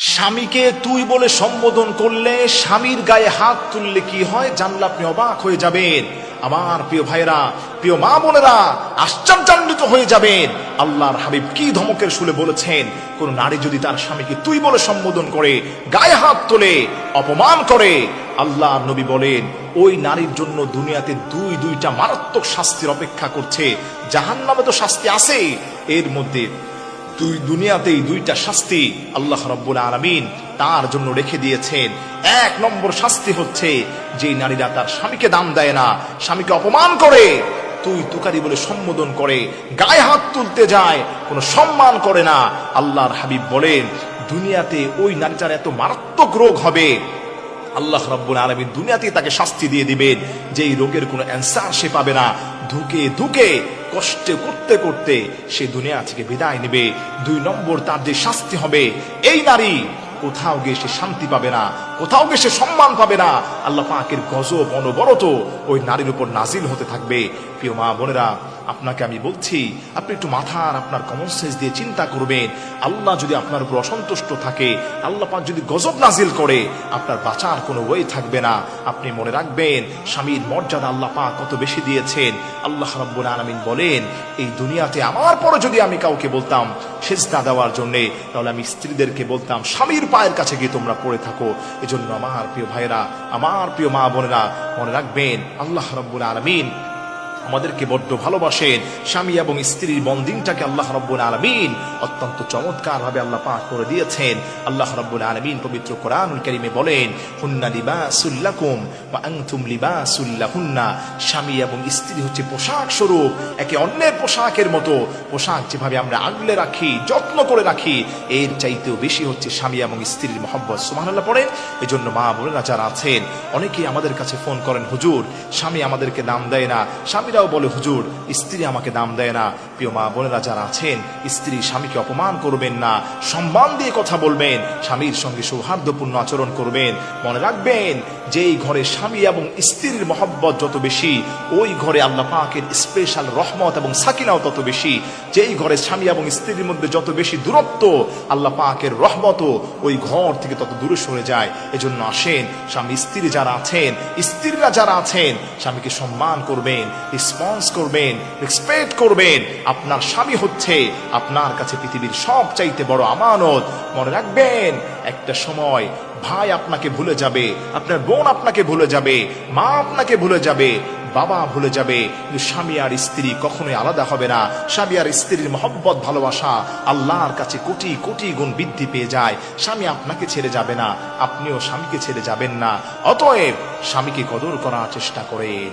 স্বামীকে তুই বলে সম্বোধন করলে, স্বামীর গায়ে হাত তুললে কি হয় জানলে আপনি অবাক হয়ে যাবেন। আমার প্রিয় ভাইরা, প্রিয় মা বোনেরা, আশ্চর্যান্বিত হয়ে যাবেন। আল্লাহর হাবিব কি ধমকের সুরে বলেছেন, কোন নারী যদি তার স্বামীকে তুই বলে সম্বোধন করে, গায়ে হাত তোলে, অপমান করে, আল্লাহর নবী বলেন ওই নারীর জন্য দুনিয়াতে দুইটা মারাত্মক শাস্তির অপেক্ষা করছে। জাহান্নামে তো শাস্তি আছে, এর মধ্যে দুনিয়াতেই দুইটা শাস্তি আল্লাহ রাব্বুল আলামিন তার জন্য রেখে দিয়েছেন। এক নম্বর শাস্তি হচ্ছে যে নারীরা তার স্বামীকে দাম দেয় না, স্বামীকে অপমান করে, তুই তুকারি বলে সম্বোধন করে, গায়ে হাত তুলতে যায়, কোনো সম্মান করে না। আল্লাহর হাবিব বলেন দুনিয়াতে ওই নারীটার এত মারাত্মক রোগ হবে, আল্লাহ রাব্বুল আলামিন দুনিয়াতেই তাকে শাস্তি দিয়ে দিবেন, যে এই রোগের কোনো অ্যান্সার সে পাবে না। ধুকে ধুকে কষ্ট করতে করতে সে দুনিয়া থেকে বিদায় নেবে। দুই নম্বর তার যে শাস্তি হবে, এই নারী কোথাও গিয়ে সে শান্তি পাবে না, কোথাও গিয়ে সে সম্মান পাবে না। আল্লাহ পাকের গজব অনবরত ওই নারীর উপর নাজিল হতে থাকবে। প্রিয় মা বোনেরা, আপনাকে আমি বলছি, আপনি একটু মাথার আপনার কমন সেন্স দিয়ে চিন্তা করবেন। আল্লাহ যদি আপনার উপর অসন্তুষ্ট থাকে, আল্লাহ পাক যদি গজব নাজিল করে, আপনার বাঁচার কোনো ওয়ে থাকবে না। আপনি মনে রাখবেন স্বামীর মর্যাদা আল্লাহ পাক কত বেশি দিয়েছেন। আল্লাহ রাব্বুল আলামিন বলেন এই দুনিয়াতে আমার পরে যদি আমি কাউকে বলতাম সেজদা দেওয়ার জন্য, তাহলে আমি স্ত্রীদেরকে বলতাম স্বামীর পায়ের কাছে গিয়ে তোমরা পড়ে থাকো। এজন্য আমার প্রিয় ভাইরা, আমার প্রিয় মা বোনেরা, মনে রাখবেন আল্লাহ রাব্বুল আলামিন আমাদেরকে বড্ড ভালোবাসেন। স্বামী এবং স্ত্রীর বন্ডিংটাকে আল্লাহ রাব্বুল আলামিন অত্যন্ত চমৎকার ভাবে আল্লাহ পাক করে দিয়েছেন। আল্লাহ রাব্বুল আলামিন পবিত্র কোরআনুল কারীমে বলেন হুন্না লিবাসুল লাকুম ওয়া আনতুম লিবাসুল লাহুন্না। স্বামী এবং স্ত্রী হচ্ছে পোশাক স্বরূপ, একে অন্যের পোশাকের মতো। পোশাক যেভাবে আমরা আগলে রাখি, যত্ন করে রাখি, এর চাইতেও বেশি হচ্ছে স্বামী এবং স্ত্রীর মহব্বত। সুবহানাল্লাহ পড়েন। এজন্য মা বোনেরা যারা আছেন, অনেকেই আমাদের কাছে ফোন করেন, হুজুর স্বামী আমাদেরকে দাম দেয় না, স্বামীরাও বলে হুজুর স্ত্রী আমাকে দাম দেয় না। প্রিয় মা বোনেরা যারা আছেন, স্ত্রী স্বামীকে অপমান করবেন না, সম্মান দিয়ে কথা বলবেন, স্বামীর সঙ্গে সৌহার্দ্যপূর্ণ আচরণ করবেন। মনে রাখবেন যেই ঘরে স্বামী এবং স্ত্রীর মহব্বত যত বেশি, ওই ঘরে আল্লাহ পাকের স্পেশাল রহমত এবং সাকিনাও তত বেশি। যেই ঘরে স্বামী এবং স্ত্রীর মধ্যে যত বেশি দূরত্ব, আল্লাহ পাকের রহমতও ওই ঘর থেকে তত দূরে সরে যায়। এজন্য আসেন স্বামী স্ত্রী যারা আছেন, স্ত্রীরা যারা আছেন, স্বামীকে সম্মান করবেন, রেসপন্স করবেন, রেসপেক্ট করবেন। আপনার স্বামী হচ্ছে আপনার কাছে পৃথিবীর সবচাইতে বড় আমানত। মনে রাখবেন একটা সময় ভাই আপনাকে ভুলে যাবে, আপনার বোন আপনাকে ভুলে যাবে, মা আপনাকে ভুলে যাবে, বাবা ভুলে যাবে, কিন্তু স্বামী আর স্ত্রী কখনোই আলাদা হবে না। স্বামী আর স্ত্রীর মহব্বত, ভালোবাসা আল্লাহর কাছে কোটি কোটি গুণ বৃদ্ধি পেয়ে যায়। স্বামী আপনাকে ছেড়ে যাবে না, আপনিও স্বামীকে ছেড়ে যাবেন না। অতএব স্বামীকে কদর করার চেষ্টা করেন।